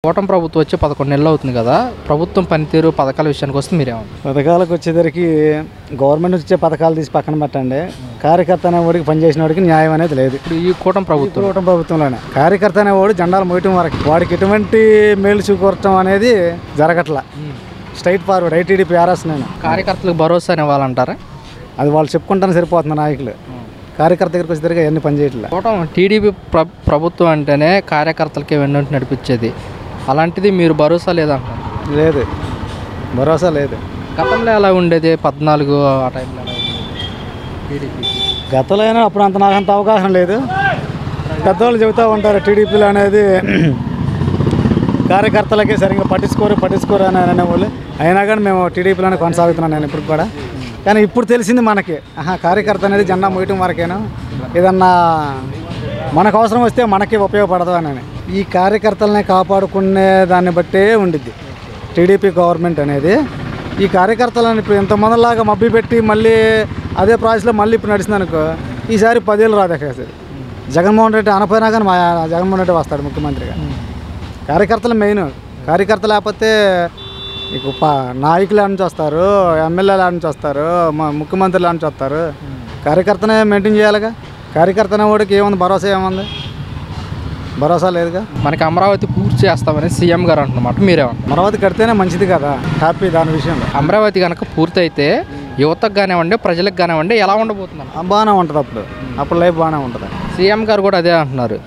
కూటమి ప్రభుత్వం వచ్చి 11 నెలలు అవుతుంది కదా. ప్రభుత్వం పనితీరు పథకాల విషయానికి వస్తే మీరేమంటారు? పథకాలకు వచ్చేసరికి గవర్నమెంట్ వచ్చే పథకాలు తీసి పక్కన పెట్టండి. కార్యకర్త అనేవాడికి పనిచేసిన వాడికి న్యాయం అనేది లేదు. ఇప్పుడు ఈ కూటమి ప్రభుత్వంలోనే కార్యకర్త అనేవాడు జెండాలు మోయటం వరకు వాడికి ఎటువంటి మేలు చూకూరటం అనేది జరగట్లా. స్ట్రైట్ ఫార్వర్డ్ ఐటీడీపీ ఆర్ఎస్ నేను కార్యకర్తలకు భరోసా ఇవ్వాలంటారా? అది వాళ్ళు చెప్పుకుంటానే సరిపోతుంది. నాయకులు కార్యకర్త దగ్గరికి వచ్చేసరికి అవన్నీ పనిచేయట్లేదు. కూటమి టీడీపీ ప్రభుత్వం అంటేనే కార్యకర్తలకి వెన్నంటి నడిపించేది. అలాంటిది మీరు భరోసా లేదంటారు? లేదు, భరోసా లేదు. గతంలో ఎలా ఉండేది? 14 ఆ టైంలో టీడీపీ గతంలో అయినా అప్పుడు నాకు అంత అవగాహన లేదు. పెద్దవాళ్ళు చెబుతూ ఉంటారు టీడీపీలో అనేది కార్యకర్తలకి సరిగ్గా పట్టించుకోరు అని అనేవాళ్ళు. అయినా కానీ మేము టీడీపీలోనే కొనసాగుతున్నాను నేను ఇప్పుడు కూడా. కానీ ఇప్పుడు తెలిసింది మనకి కార్యకర్త అనేది జెండా మోయటం వరకేనా, ఏదన్నా మనకు అవసరం వస్తే మనకి ఉపయోగపడదు అని. ఈ కార్యకర్తలనే కాపాడుకునే దాన్ని బట్టే ఉండిద్ది టీడీపీ గవర్నమెంట్ అనేది. ఈ కార్యకర్తలను ఇప్పుడు ఇంతమందిలాగా మబ్బి పెట్టి మళ్ళీ అదే ప్రాసెస్లో మళ్ళీ ఇప్పుడు నడిచింది అనుకో, ఈసారి 10 ఏళ్ళు రాదు. జగన్మోహన్ రెడ్డి అనపోయినా కానీ జగన్మోహన్ రెడ్డి వస్తాడు ముఖ్యమంత్రిగా. కార్యకర్తలు మెయిన్. కార్యకర్త లేకపోతే నీకు నాయకులు నుంచి వస్తారు, ఎమ్మెల్యేల నుంచి వస్తారు, ముఖ్యమంత్రుల నుంచి వస్తారు. కార్యకర్తనే మెయింటైన్ చేయాలిగా. కార్యకర్త అనేవాడికి ఏముంది? భరోసా ఏముంది? భరోసా లేదుగా. మనకి అమరావతి పూర్తి చేస్తామని సీఎం గారు అంటున్నమాట, మీరేమంటారు? అమరావతి కడితేనే మంచిది కదా, హ్యాపీ దాని విషయంలో. అమరావతి కనుక పూర్తి అయితే యువతకు కానివ్వండి, ప్రజలకు కానివ్వండి ఎలా ఉండబోతుంది? బాగానే ఉంటుంది. అప్పుడు లైఫ్ బాగానే ఉంటుంది. సీఎం గారు కూడా అదే అంటున్నారు.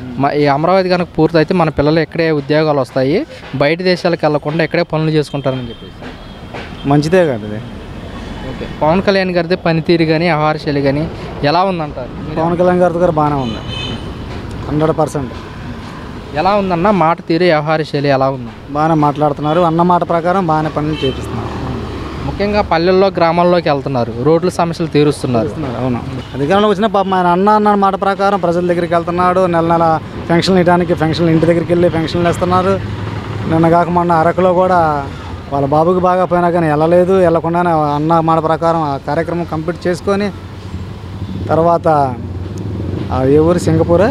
ఈ అమరావతి కనుక పూర్తి అయితే మన పిల్లలు ఇక్కడే ఉద్యోగాలు వస్తాయి, బయట దేశాలకు వెళ్లకుండా ఇక్కడే పనులు చేసుకుంటారని చెప్పేసి. మంచిదే కదా ఇది. ఓకే, పవన్ కళ్యాణ్ గారిది పనితీరు కానీ ఆహారశైలి కానీ ఎలా ఉందంటారు? పవన్ కళ్యాణ్ గారి గారు బాగానే ఉంది, 100%. ఎలా ఉందన్న మాట తీరు, వ్యవహార శైలి ఎలా ఉంది? బాగానే మాట్లాడుతున్నారు. అన్న మాట ప్రకారం బాగానే పనులు చేపిస్తున్నారు. ముఖ్యంగా పల్లెల్లో గ్రామాల్లోకి వెళ్తున్నారు, రోడ్ల సమస్యలు తీరుస్తున్నారు. అవును, అధికారంలో వచ్చిన పాపం ఆయన అన్న మాట ప్రకారం ప్రజల దగ్గరికి వెళ్తున్నాడు. నెల పెన్షన్లు ఇవ్వడానికి పెన్షన్లు ఇంటి దగ్గరికి వెళ్ళి పెన్షన్లు వేస్తున్నారు. నిన్న కాక మొన్న అరకులో కూడా వాళ్ళ బాబుకి బాగా పోయినా కానీ వెళ్ళకుండానే అన్న మాట ప్రకారం ఆ కార్యక్రమం కంప్లీట్ చేసుకొని తర్వాత ఏ ఊరు సింగపూర్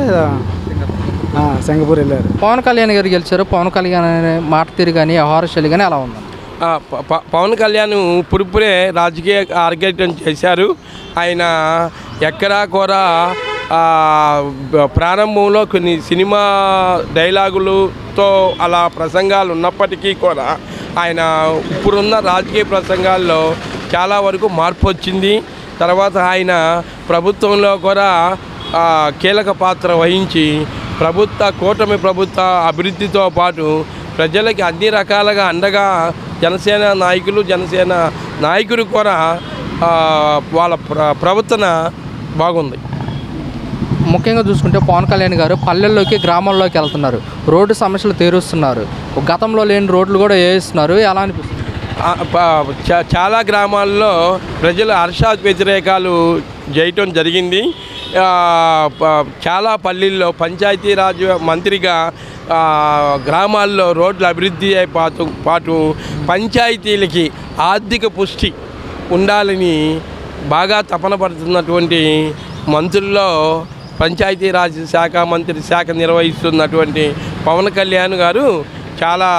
వెళ్ళారు. పవన్ కళ్యాణ్ గారు గెలిచారు. పవన్ కళ్యాణ్ మాట తీరు కానీ వ్యవహార శైలి కానీ ఎలా ఉంది? పవన్ కళ్యాణ్ ఇప్పుడిప్పుడే రాజకీయ ఆర్గేటం చేశారు. ఆయన ఎక్కడా కూడా ప్రారంభంలో కొన్ని సినిమా డైలాగులతో అలా ప్రసంగాలు ఉన్నప్పటికీ కూడా ఆయన ఇప్పుడున్న రాజకీయ ప్రసంగాల్లో చాలా వరకు మార్పు వచ్చింది. తర్వాత ఆయన ప్రభుత్వంలో కూడా కీలక పాత్ర వహించి కూటమి ప్రభుత్వ అభివృద్ధితో పాటు ప్రజలకి అన్ని రకాలుగా అండగా జనసేన నాయకులు కూడా వాళ్ళ ప్రవర్తన బాగుంది. ముఖ్యంగా చూసుకుంటే పవన్ కళ్యాణ్ గారు పల్లెల్లోకి గ్రామాల్లోకి వెళ్తున్నారు, రోడ్డు సమస్యలు తీరుస్తున్నారు. గతంలో లేని రోడ్లు కూడా వేయిస్తున్నారు. ఎలా అనిపిస్తుంది? చాలా గ్రామాల్లో ప్రజలు హర్ష వ్యతిరేకాలు చేయటం జరిగింది. చాలా పల్లెల్లో పంచాయతీరాజ్ మంత్రిగా గ్రామాల్లో రోడ్ల అభివృద్ధి పాటు పంచాయతీలకి ఆర్థిక పుష్టి ఉండాలని బాగా తపన పడుతున్నటువంటి మంత్రుల్లో పంచాయతీరాజ్ మంత్రి శాఖ నిర్వహిస్తున్నటువంటి పవన్ కళ్యాణ్ గారు చాలా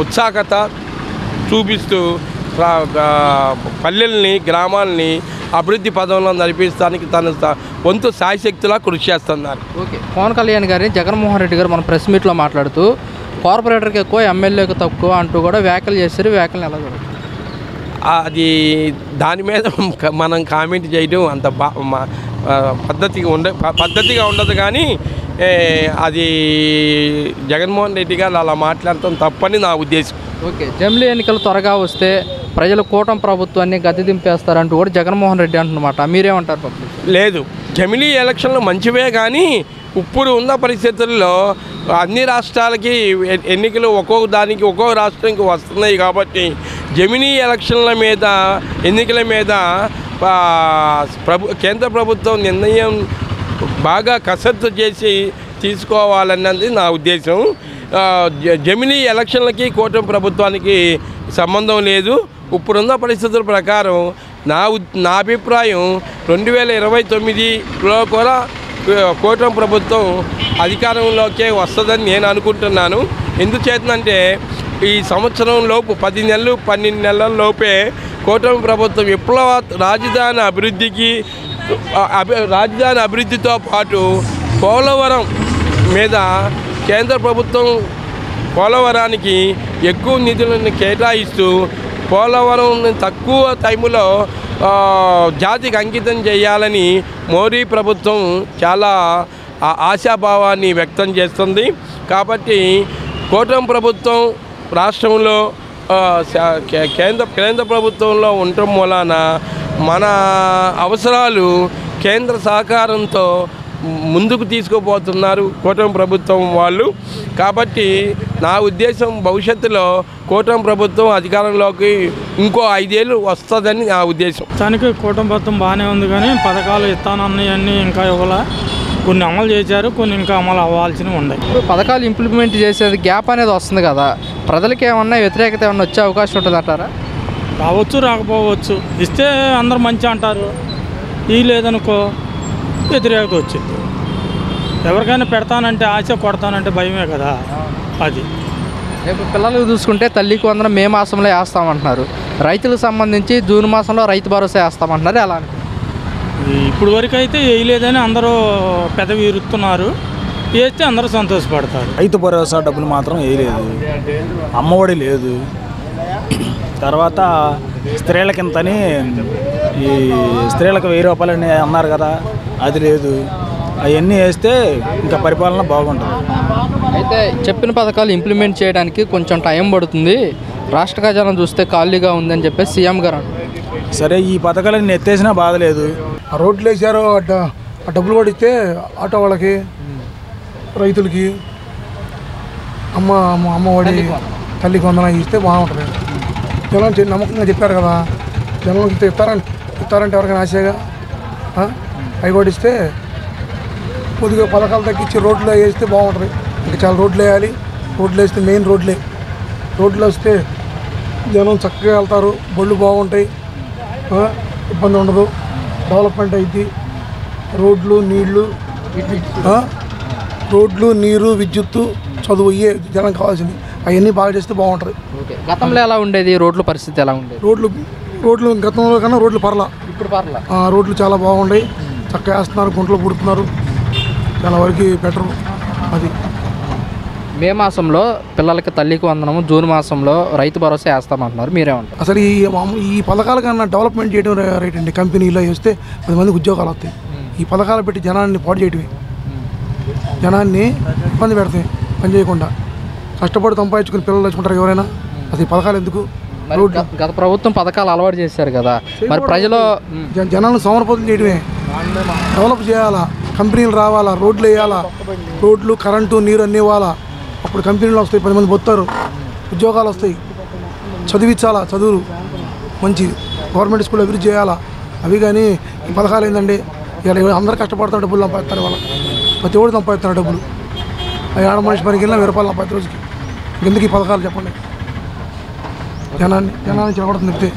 ఉత్సాహత చూపిస్తూ పల్లెల్ని గ్రామాలని అభివృద్ధి పదంలో నడిపించడానికి తన వంతు సాయశక్తిలా కృషి చేస్తున్నారు. ఓకే, పవన్ కళ్యాణ్ గారిని జగన్మోహన్ రెడ్డి గారు మన ప్రెస్ మీట్లో మాట్లాడుతూ కార్పొరేటర్కి ఎక్కువ ఎమ్మెల్యేకి తక్కువ అంటూ కూడా వ్యాఖ్యలు చేశారు. వ్యాఖ్యలు ఎలా జరుగుతుంది? దాని మీద మనం కామెంట్ చేయడం అంత పద్ధతిగా ఉండదు. కానీ అది జగన్మోహన్ రెడ్డి గారు అలా మాట్లాడటం తప్పని నా ఉద్దేశం. ఓకే, జమిలీ ఎన్నికలు త్వరగా వస్తే ప్రజలు కూటమి ప్రభుత్వాన్ని గద్దె దింపేస్తారంటూ కూడా జగన్మోహన్ రెడ్డి అంటున్నమాట, మీరేమంటారు? లేదు, జమిలీ ఎలక్షన్లు మంచివే, కానీ ఇప్పుడు ఉన్న పరిస్థితుల్లో అన్ని రాష్ట్రాలకి ఎన్నికలు ఒక్కొక్క రాష్ట్రానికి వస్తున్నాయి కాబట్టి జమిలీ ఎన్నికల మీద కేంద్ర ప్రభుత్వం నిర్ణయం బాగా కసరత్తు చేసి తీసుకోవాలన్నది నా ఉద్దేశం. జమిలీ ఎలక్షన్లకి కూటమి ప్రభుత్వానికి సంబంధం లేదు. ఇప్పుడున్న పరిస్థితుల ప్రకారం నా అభిప్రాయం 2029లో కూడా కూటమి ప్రభుత్వం అధికారంలోకే వస్తుందని నేను అనుకుంటున్నాను. ఎందుచేతనంటే ఈ సంవత్సరం లోపు 10 నెలలు 12 నెలల లోపే కూటమి ప్రభుత్వం విప్లవ రాజధాని అభివృద్ధితో పాటు పోలవరం మీద కేంద్ర ప్రభుత్వం పోలవరానికి ఎక్కువ నిధులను కేటాయిస్తూ పోలవరం తక్కువ టైములో జాతికి అంకితం చేయాలని మోడీ ప్రభుత్వం చాలా ఆశాభావాన్ని వ్యక్తం చేస్తుంది. కాబట్టి కూటమి ప్రభుత్వం రాష్ట్రంలో కేంద్ర ప్రభుత్వంలో ఉండటం మూలాన మన అవసరాలు కేంద్ర సహకారంతో ముందుకు తీసుకుపోతున్నారు కూటమి ప్రభుత్వం వాళ్ళు. కాబట్టి నా ఉద్దేశం భవిష్యత్తులో కూటమి ప్రభుత్వం అధికారంలోకి ఇంకో 5 ఏళ్ళు వస్తుందని నా ఉద్దేశం. దానికి కూటమి ప్రభుత్వం బాగానే ఉంది, కానీ పథకాలు ఇస్తానన్నీ ఇంకా ఇవ్వాల. కొన్ని అమలు చేశారు, కొన్ని ఇంకా అమలు అవ్వాల్సినవి ఉన్నాయి. ఇప్పుడు పథకాలు ఇంప్లిమెంట్ చేసేది గ్యాప్ అనేది వస్తుంది కదా, ప్రజలకి ఏమన్నా వ్యతిరేకత ఏమన్నా వచ్చే అవకాశం ఉంటుంది అంటారా? రావచ్చు, రాకపోవచ్చు. ఇస్తే అందరు మంచి అంటారు, ఈ లేదనుకో వ్యతిరేకత వచ్చింది. ఎవరికైనా పెడతానంటే ఆశ, కొడతానంటే భయమే కదా. అది రేపు పిల్లలకు చూసుకుంటే తల్లికి వందనం మే మాసంలో వేస్తామంటున్నారు, రైతులకు సంబంధించి జూన్ మాసంలో రైతు భరోసా వేస్తామంటున్నారు. ఎలా ఇప్పుడు వరకు అయితే వేయలేదని అందరూ పెదవి ఇరుస్తున్నారు, వేస్తే అందరూ సంతోషపడతారు. రైతు భరోసా డబ్బులు మాత్రం వేయలేదు, అమ్మఒడి లేదు, తర్వాత స్త్రీలకింతని ఈ స్త్రీలకు 1000 రూపాయలని అన్నారు కదా, అది లేదు. అవన్నీ వేస్తే ఇంకా పరిపాలన బాగుంటుంది. అయితే చెప్పిన పథకాలు ఇంప్లిమెంట్ చేయడానికి కొంచెం టైం పడుతుంది, రాష్ట్ర ఖజానా చూస్తే ఖాళీగా ఉందని చెప్పేసి సీఎం గారు అంటారు. సరే, ఈ పథకాలను ఎత్తేసినా బాధ లేదు. ఆ రోడ్లు వేసారు, ఆ డబ్బులు కూడా ఇస్తే ఆటో వాళ్ళకి, రైతులకి, అమ్మఒడి, తల్లికి వందనం ఇస్తే బాగుంటుంది. జనం నమ్మకంగా చెప్పారు కదా, జనం ఇస్తారంటే ఎవరికైనా ఆశగా అవి కూడా ఇస్తే కొద్దిగా పథకాలు తగ్గించి రోడ్లు వేస్తే బాగుంటుంది. ఇంకా చాలా రోడ్లు వేయాలి, రోడ్లు వేస్తే మెయిన్ రోడ్లు వస్తే జనం చక్కగా వెళ్తారు, బళ్ళు బాగుంటాయి, ఇబ్బంది ఉండదు, డెవలప్మెంట్ అయింది. రోడ్లు నీరు విద్యుత్తు చదువు ఇవే జనం కావాల్సింది, అవన్నీ బాగా చేస్తే బాగుంటుంది. గతంలో ఎలా ఉండేది రోడ్ల పరిస్థితి? ఎలా ఉండేది? రోడ్లు గతంలో కన్నా రోడ్లు పర్లా, ఇప్పుడు పర్లా. రోడ్లు చాలా బాగున్నాయి, చక్కగా వేస్తున్నారు, గుంటలు పుడుతున్నారు, చాలా వరకు బెటర్. అది మే మాసంలో పిల్లలకి తల్లికి వందనము, జూన్ మాసంలో రైతు భరోసా వేస్తామంటున్నారు, మీరేమంటారు? అసలు ఈ పథకాల కన్నా డెవలప్మెంట్ చేయడం రైట్ అండి. కంపెనీలో వేస్తే 10 మందికి ఉద్యోగాలు వస్తాయి. ఈ పథకాలు పెట్టి జనాన్ని పాడు చేయటమే, జనాన్ని ఇబ్బంది పెడతాయి. పని చేయకుండా కష్టపడి సంపాదించుకుని పిల్లలు తెచ్చుకుంటారు ఎవరైనా. అసలు ఈ పథకాలు ఎందుకు? గత ప్రభుత్వం పథకాలు అలవాటు చేశారు కదా, మరి ప్రజలు జనాలను సోమరపోతం చేయడమే. డెవలప్ చేయాలా, కంపెనీలు రావాలా, రోడ్లు వేయాలా, రోడ్లు కరెంటు నీరు అన్నీ ఇవ్వాలా. అప్పుడు కంపెనీలు వస్తాయి, 10 మంది పోతారు, ఉద్యోగాలు వస్తాయి. చదివించాలా, చదువులు మంచి గవర్నమెంట్ స్కూల్ అభివృద్ధి చేయాలా. అవి కానీ ఈ పథకాలు ఏంటండి, ఇలా అందరూ కష్టపడతారు, డబ్బులు సంపాదిస్తారు. వాళ్ళ ప్రతి ఒక్కరు సంపాదిస్తారు డబ్బులు. ఆడ మనిషి పనికి వెళ్ళినా 1000 రూపాయలు సంపాదిస్తారు రోజుకి. ఎందుకు ఈ పథకాలు చెప్పండి? జనాన్ని చెడగొడుతుంది చెప్తే.